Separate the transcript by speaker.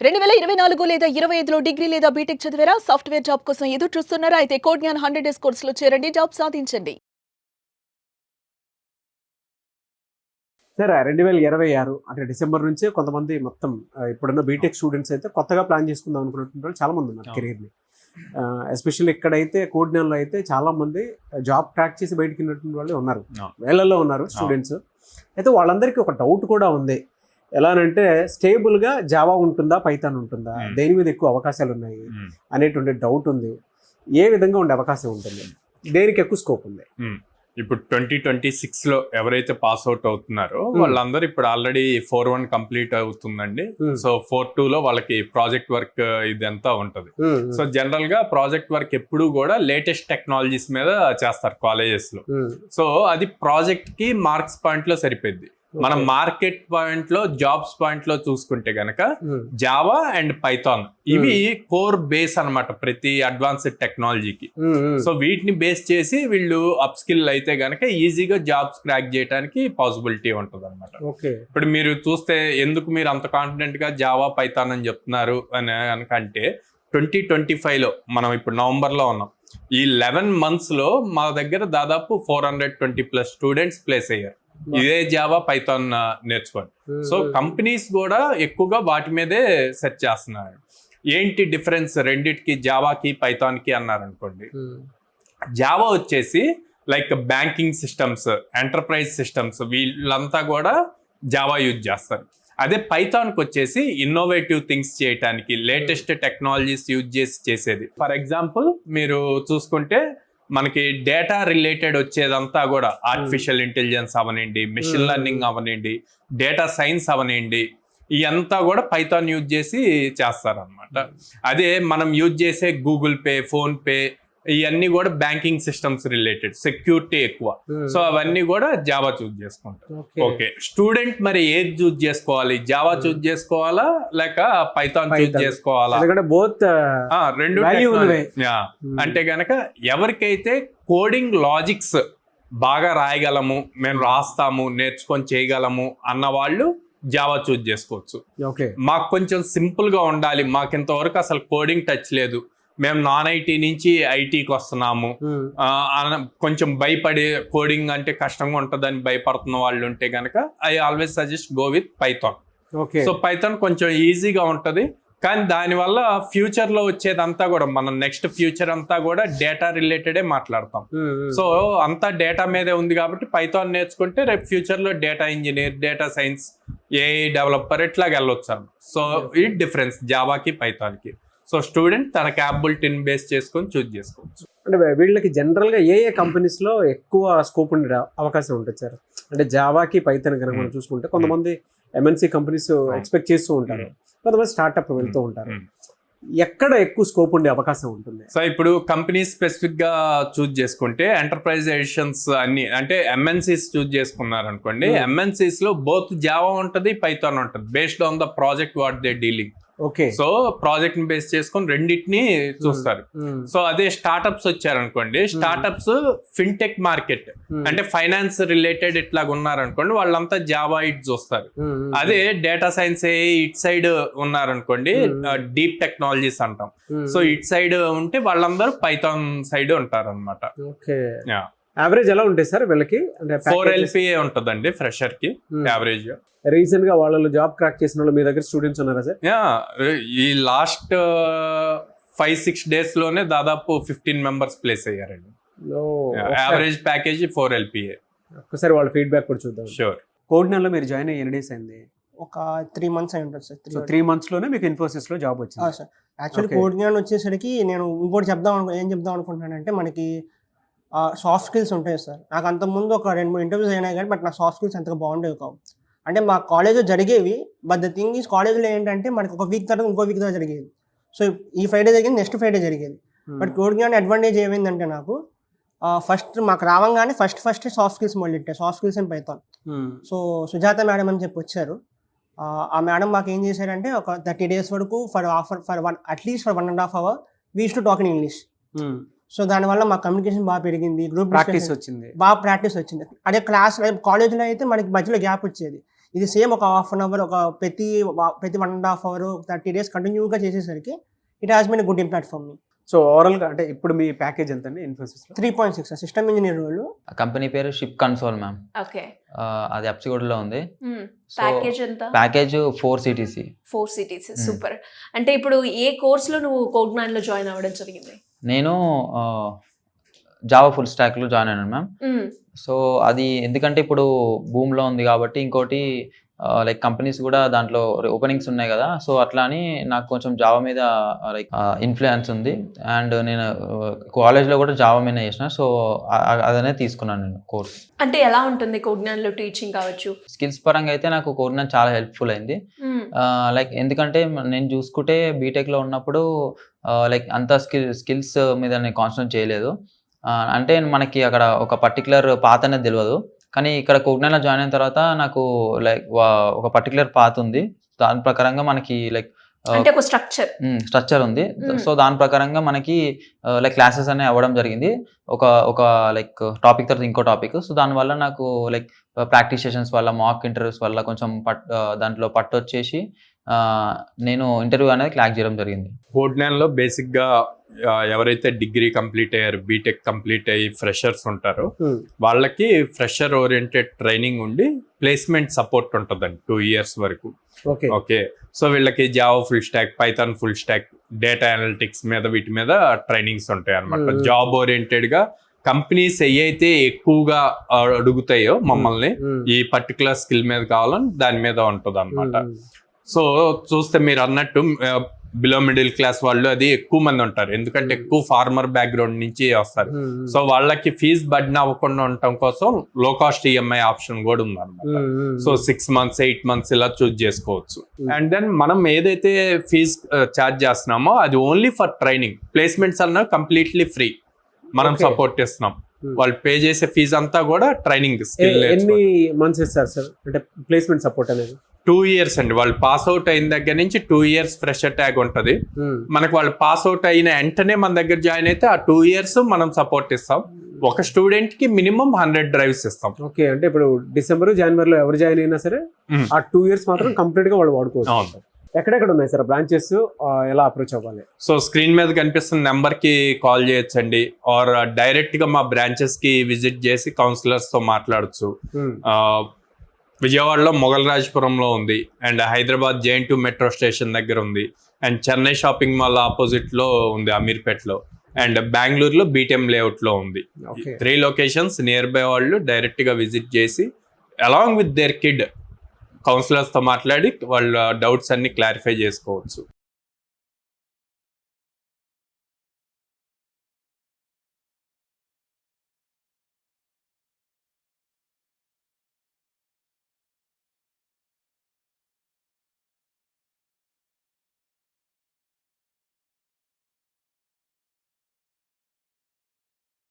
Speaker 1: 2024 లేదా 25లో డిగ్రీ లేదా బీటెక్ చదివారా? సాఫ్ట్‌వేర్ జాబ్ కోసం ఎదురు చూస్తున్నారా? అయితే కోడ్ జ్ఞాన్ 100 డేస్ కోర్సులో చేరండి, జాబ్ సాధించండి.
Speaker 2: సరే 2026 అంటే డిసెంబర్ నుంచే కొంతమంది మొత్తం ఇప్పుడున్న బీటెక్ స్టూడెంట్స్ అయితే కొత్తగా ప్లాన్ చేసుకుందాం అనుకున్నటువంటి వాళ్ళు చాలా మంది ఉన్నారు కెరీర్ని. ఎస్పెషల్లీ ఇక్కడైతే కోడ్ జ్ఞాన్లో అయితే చాలా మంది జాబ్ ట్రాక్ చేసి బయటకు వెళ్ళినటువంటి వాళ్ళు ఉన్నారు, వేలల్లో ఉన్నారు స్టూడెంట్స్. అయితే వాళ్ళందరికీ ఒక డౌట్ కూడా ఉంది. ఎలానంటే స్టేబుల్గా జావా ఉంటుందా, పైథాన్ ఉంటుందా, దేని మీద ఎక్కువ అవకాశాలు ఉన్నాయి అనేటువంటి డౌట్ ఉంది. ఏ విధంగా ఉండే అవకాశం ఉంటుంది, దేనికి ఎక్కువ స్కోప్ ఉంది?
Speaker 3: ఇప్పుడు 2026లో ఎవరైతే పాస్ అవుట్ అవుతున్నారో వాళ్ళందరూ ఇప్పుడు ఆల్రెడీ 4-1 కంప్లీట్ అవుతుందండి. సో 4-2లో వాళ్ళకి ప్రాజెక్ట్ వర్క్ ఇదంతా ఉంటది. సో జనరల్ గా ప్రాజెక్ట్ వర్క్ ఎప్పుడు కూడా లేటెస్ట్ టెక్నాలజీస్ మీద చేస్తారు కాలేజెస్ లో. సో అది ప్రాజెక్ట్ కి మార్క్స్ పాయింట్ లో సరిపోద్ది. మనం మార్కెట్ పాయింట్ లో, జాబ్స్ పాయింట్ లో చూసుకుంటే గనక జావా అండ్ పైథాన్ ఇవి కోర్ బేస్ అన్నమాట ప్రతి అడ్వాన్స్డ్ టెక్నాలజీకి. సో వీటిని బేస్ చేసి వీళ్ళు అప్ స్కిల్ అయితే గనక ఈజీగా జాబ్స్ క్రాక్ చేయడానికి పాసిబిలిటీ ఉంటుంది అనమాట. ఇప్పుడు మీరు చూస్తే ఎందుకు మీరు అంత కాన్ఫిడెంట్ గా జావా పైథాన్ అని చెప్తున్నారు అని అంటే 2025లో మనం ఇప్పుడు నవంబర్ లో ఉన్నాం. ఈ 11 months లో మా దగ్గర దాదాపు 420+ స్టూడెంట్స్ ప్లేస్ అయ్యారు ఇదే జావా పైథాన్ నేర్చుకోండి. సో కంపెనీస్ కూడా ఎక్కువగా వాటి మీదే సెర్చ్ చేస్తున్నారు. ఏంటి డిఫరెన్స్ రెండిటికి, జావాకి పైథాన్కి అన్నారనుకోండి. జావా వచ్చేసి like banking systems, enterprise systems వీళ్ళంతా కూడా జావా యూజ్ చేస్తారు. అదే పైథాన్కి వచ్చేసి ఇన్నోవేటివ్ థింగ్స్ చేయడానికి, లేటెస్ట్ టెక్నాలజీస్ యూజ్ చేసి చేసేది. ఫర్ ఎగ్జాంపుల్ మీరు చూసుకుంటే మనకి డేటా రిలేటెడ్ వచ్చేదంతా కూడా ఆర్టిఫిషియల్ ఇంటెలిజెన్స్ అవనండి, మెషిన్ లెర్నింగ్ అవనండి, డేటా సైన్స్ అవనండి, ఇదంతా కూడా పైథాన్ యూజ్ చేసి చేస్తారనమాట. అదే మనం యూజ్ చేసే గూగుల్ పే, ఫోన్ పే ఇవన్నీ కూడా బ్యాంకింగ్ సిస్టమ్స్ రిలేటెడ్, సెక్యూరిటీ ఎక్కువ. సో అవన్నీ కూడా జావా చూజ్ చేసుకుంటారు. ఓకే, స్టూడెంట్ మరి ఏది చూజ్ చేసుకోవాలి? జావా చూజ్ చేసుకోవాలా లేక పైథాన్ చూజ్ చేసుకోవాలా? రెండు అంటే గనక ఎవరికైతే కోడింగ్ లాజిక్స్ బాగా రాయగలము, మేము రాస్తాము, నేర్చుకొని చేయగలము అన్న వాళ్ళు జావా చూజ్ చేసుకోవచ్చు. మాకు కొంచెం సింపుల్ గా ఉండాలి, మాకు ఇంతవరకు అసలు కోడింగ్ టచ్ లేదు, మేము నాన్ ఐటీ నుంచి ఐటీకి వస్తున్నాము, కొంచెం భయపడి కోడింగ్ అంటే కష్టంగా ఉంటుందని భయపడుతున్న వాళ్ళు ఉంటే కనుక I always suggest go with Python. So Python కొంచెం ఈజీగా ఉంటుంది, కానీ దానివల్ల ఫ్యూచర్ లో వచ్చేదంతా కూడా మనం నెక్స్ట్ ఫ్యూచర్ అంతా కూడా డేటా రిలేటెడే మాట్లాడతాం. సో అంతా డేటా మీదే ఉంది కాబట్టి పైథాన్ నేర్చుకుంటే రేపు ఫ్యూచర్ లో data engineer, data science, AI developer ఇట్లాగ వెళ్ళొచ్చు. సో ఈ డిఫరెన్స్ జావాకి పైథాన్కి. సో స్టూడెంట్ తన క్యాపబిలిటీని బేస్ చేసుకొని చూజ్ చేసుకోవచ్చు.
Speaker 2: అంటే వీళ్ళకి జనరల్ గా ఏ కంపెనీస్ లో ఎక్కువ స్కోప్ ఉండే అవకాశం ఉంటుంది సార్? అంటే జావాకి పైథాన్ కనుక మనం చూసుకుంటే కొంతమంది ఎంఎన్సీ కంపెనీస్ ఎక్స్పెక్ట్ చేస్తూ ఉంటారు, కొంతమంది స్టార్ట్అప్ వెళ్తూ ఉంటారు. ఎక్కడ ఎక్కువ స్కోప్ ఉండే అవకాశం ఉంటుంది?
Speaker 3: సో ఇప్పుడు కంపెనీ స్పెసిఫిక్ గా చూజ్ చేసుకుంటే ఎంటర్ప్రైజేషన్స్ అన్ని అంటే ఎంఎన్సీస్ చూజ్ చేసుకున్నారు అనుకోండి. ఎంఎన్సీస్ లో బోత్ జావా ఉంటుంది, పైథాన్ ఉంటుంది, based on the project what they dealing. So project ని బేస్ చేసుకొని రెండింటిని చూస్తారు. సో అదే స్టార్ట్అప్స్ వచ్చారనుకోండి, స్టార్ట్అప్స్ ఫిన్టెక్ మార్కెట్ అంటే ఫైనాన్స్ రిలేటెడ్ ఇట్లాగా ఉన్నారనుకోండి, వాళ్ళంతా జావా ఇట్ చూస్తారు. అదే డేటా సైన్స్ ఇట్ సైడ్ ఉన్నారనుకోండి, డీప్ టెక్నాలజీస్ అంటాం. సో ఇట్ సైడ్ ఉంటే వాళ్ళందరూ పైథాన్ సైడ్ ఉంటారు అనమాట.
Speaker 2: యావరేజ్ ఎలా ఉంటాయి సార్ వీళ్ళకి? అంటే
Speaker 3: 4 LPA ఉంటుందండి ఫ్రెషర్ కి యావరేజ్ గా.
Speaker 2: రీసెంట్ గా వాళ్ళు జాబ్ క్రాక్ చేసిన వాళ్ళు మీ దగ్గర స్టూడెంట్స్ ఉన్నారా సార్?
Speaker 3: ఈ లాస్ట్ 5-6 days లోనే దాదాపు 15 members ప్లేస్ అయ్యారండి. Average package 4 LPA.
Speaker 2: ఒకసారి వాళ్ళ ఫీడ్బ్యాక్ కూడా చూద్దాం.
Speaker 3: షూర్.
Speaker 2: కోడ్ జ్ఞాన్లో మీరు జాయిన్ అయ్యి ఎన్ని డేస్ అయింది?
Speaker 4: ఒక 3 months అయి ఉంటుంది సార్.
Speaker 2: సో 3 months లోనే మీకు ఇన్ఫోసిస్ లో జాబ్ వచ్చింది?
Speaker 4: సార్ యాక్చువల్లీ కోడ్ జ్ఞాన్ వచ్చేసరికి నేను ఇంకోటి ఏం చెప్దాం అనుకుంటున్నానంటే, మనకి సాఫ్ట్ స్కిల్స్ ఉంటాయి సార్. నాకు అంతకుముందు ఒక 2-3 ఇంటర్వ్యూస్ అయినాయి కానీ బట్ నా సాఫ్ట్ స్కిల్స్ అంతగా బాగుండేవి కావు. అంటే మా కాలేజ్లో జరిగేవి, బట్ ద థింగ్ ఈస్ కాలేజ్లో ఏంటంటే మనకి ఒక వీక్ తర్వాత ఇంకో వీక్ తర్వాత జరిగేది. సో ఈ ఫ్రైడే జరిగింది, నెక్స్ట్ ఫ్రైడే జరిగేది. బట్ కోడ్ జ్ఞాన్ అడ్వాంటేజ్ ఏమైందంటే నాకు ఫస్ట్ మాకు రావంగానే ఫస్ట్ సాఫ్ట్ స్కిల్స్ మొదలెట్టాయి, soft skills and Python. So Sujatha madam అని చెప్పి వచ్చారు. ఆ మేడం మాకు ఏం చేశారంటే ఒక 30 days వరకు at least for 1.5 hour we used to talk in English. So దానివల్ల మా కమ్యూనికేషన్ బాగా పెరిగింది, గ్రూప్
Speaker 2: ప్రాక్టీస్ వచ్చింది,
Speaker 4: బాగా ప్రాక్టీస్ వచ్చింది. అదే క్లాస్ కాలేజ్లో అయితే మనకి మధ్యలో గ్యాప్ వచ్చేది. ఇది సేమ్ ఒక హాఫ్ అన్ అవర్, ఒక ప్రతి 1.5 అవర్ 30 డేస్ కంటిన్యూగా చేసేసరికి it has been good impact for me.
Speaker 2: So ఓవరాల్గా అంటే ఇప్పుడు మీ ప్యాకేజ్ ఎంత అండి ఇన్ఫోసిస్లో?
Speaker 4: 3.6 సిస్టమ్ ఇంజనీర్ రోల్.
Speaker 5: కంపెనీ పేరు షిప్ కన్సోల్ మ్యామ్.
Speaker 1: ఓకే.
Speaker 5: అది అప్సిగూడలో ఉంది.
Speaker 1: ప్యాకేజ్ ఎంత?
Speaker 5: Package 4 CTC.
Speaker 1: 4 సిటీస్. సూపర్. అంటే ఇప్పుడు ఏ కోర్స్ లో నువ్వు కోగ్నాన్ లో జాయిన్ అవ్వడం జరిగింది?
Speaker 5: నేను జావా ఫుల్ స్టాక్ లో జాయిన్ అయినాను మ్యామ్. సో అది ఎందుకంటే ఇప్పుడు భూమిలో ఉంది కాబట్టి, ఇంకోటి లైక్ కంపెనీస్ కూడా దాంట్లో ఓపెనింగ్స్ ఉన్నాయి కదా, సో అట్లా అని నాకు కొంచెం జావా మీద లైక్ ఇన్ఫ్లుయెన్స్ ఉంది. అండ్ నేను కాలేజ్లో కూడా జావా మీద చేసిన, సో అదనే తీసుకున్నాను నేను కోర్స్.
Speaker 1: అంటే ఎలా ఉంటుంది కోగ్నాన్ లో టీచింగ్ కావచ్చు?
Speaker 5: స్కిల్స్ పరంగా అయితే నాకు కోగ్నాన్ చాలా హెల్ప్ఫుల్ అయింది. లైక్ ఎందుకంటే నేను చూసుకుంటే బీటెక్లో ఉన్నప్పుడు లైక్ అంత స్కిల్స్ మీద నేను కాన్సన్ట్రేట్ చేయలేదు. అంటే మనకి అక్కడ ఒక పర్టికులర్ పాత్ అనేది తెలియదు, కానీ ఇక్కడ కోగ్నాన్లో జాయిన్ అయిన తర్వాత నాకు లైక్ ఒక పర్టికులర్ పాత్ ఉంది. దాని ప్రకారంగా మనకి లైక్
Speaker 1: అంటే ఒక స్ట్రక్చర్
Speaker 5: ఉంది. సో దాని ప్రకారంగా మనకి లైక్ క్లాసెస్ అనేవి అవ్వడం జరిగింది. ఒక లైక్ టాపిక్ తర్వాత ఇంకో టాపిక్. సో దానివల్ల నాకు లైక్ ప్రాక్టీస్ సెషన్స్ వల్ల, మాక్ ఇంటర్వ్యూస్ వల్ల కొంచెం దాంట్లో పట్టు వచ్చేసి నేను ఇంటర్వ్యూ అనేది క్లాక్ చేయడం జరిగింది.
Speaker 3: కోగ్నాన్లో బేసిక్గా ఎవరైతే డిగ్రీ కంప్లీట్ అయ్యారు, బీటెక్ కంప్లీట్ అయ్యి ఫ్రెషర్స్ ఉంటారో వాళ్ళకి ఫ్రెషర్ ఓరియంటెడ్ ట్రైనింగ్ ఉండి ప్లేస్మెంట్ సపోర్ట్ ఉంటుందండి 2 years వరకు. ఓకే. సో వీళ్ళకి Java full stock, Python full stock, data analytics మీద వీటి మీద ట్రైనింగ్స్ ఉంటాయి అనమాట. జాబ్ ఓరియంటెడ్ గా కంపెనీస్ ఏవైతే ఎక్కువగా అడుగుతాయో మమ్మల్ని ఈ పర్టికులర్ స్కిల్ మీద కావాలని దాని మీద ఉంటుంది అనమాట. సో చూస్తే మీరు అన్నట్టు బిలో మిడిల్ క్లాస్ వాళ్ళు అది ఎక్కువ మంది ఉంటారు, ఎందుకంటే ఎక్కువ ఫార్మర్ బ్యాక్గ్రౌండ్ నుంచి వస్తారు. సో వాళ్ళకి ఫీజు బర్డెన్ అవ్వకుండా ఉండటం కోసం లో కాస్ట్ ఈఎంఐ ఆప్షన్ కూడా ఉందన్నమాట. సో 6 months 8 months ఇలా చూస్ చేసుకోవచ్చు. అండ్ దెన్ మనం ఏదైతే ఫీజు ఛార్జ్ చేస్తున్నామో అది ఓన్లీ ఫర్ ట్రైనింగ్. ప్లేస్మెంట్స్ అన్నవి కంప్లీట్లీ ఫ్రీ, మనం సపోర్ట్ చేస్తున్నాం. వాళ్ళు పే చేసే ఫీజు అంతా కూడా ట్రైనింగ్ స్కిల్.
Speaker 2: ఎన్ని మంత్స్ ఇస్తారు సార్ అంటే ప్లేస్మెంట్ సపోర్ట్ అనేది?
Speaker 3: 2 years అండి. వాళ్ళు పాస్ అవుట్ అయిన దగ్గర నుంచి 2 years ఫ్రెషర్ ట్యాగ్ ఉంటుంది మనకు. వాళ్ళు పాస్ అవుట్ అయిన వెంటనే మన దగ్గర జాయిన్ అయితే ఆ 2 years మనం సపోర్ట్ ఇస్తాం. ఒక స్టూడెంట్ కి మినిమం 100 drives ఇస్తాం.
Speaker 2: ఓకే. అంటే ఇప్పుడు డిసెంబర్ జనవరిలో ఎవరు జాయిన్ అయినా సరే ఆ 2 years మాత్రం కంప్లీట్ గా వాళ్ళు వాడుకోవచ్చు. ఎక్కడెక్కడ ఉన్నాయి సార్ బ్రాంచెస్, ఎలా అప్రోచ్ అవ్వాలి?
Speaker 3: సో స్క్రీన్ మీద కనిపిస్తున్న నెంబర్ కి కాల్ చేయొచ్చండి, ఆర్ డైరెక్ట్ గా మా బ్రాంచెస్ కి విజిట్ చేసి కౌన్సిలర్స్ తో మాట్లాడచ్చు. విజయవాడలో మొగల్రాజపురంలో ఉంది, and Hyderabad JN2 metro station దగ్గర ఉంది, and Chennai shopping mall opposite లో ఉంది అమీర్పేటలో, అండ్ బెంగళూరులో BTM లేఅవుట్ లో ఉంది. 3 locations near by direct గా విజిట్ చేసి along with their kid counsellors తో మాట్లాడి వాళ్ళ డౌట్స్ అన్ని క్లారిఫై చేసుకోవచ్చు.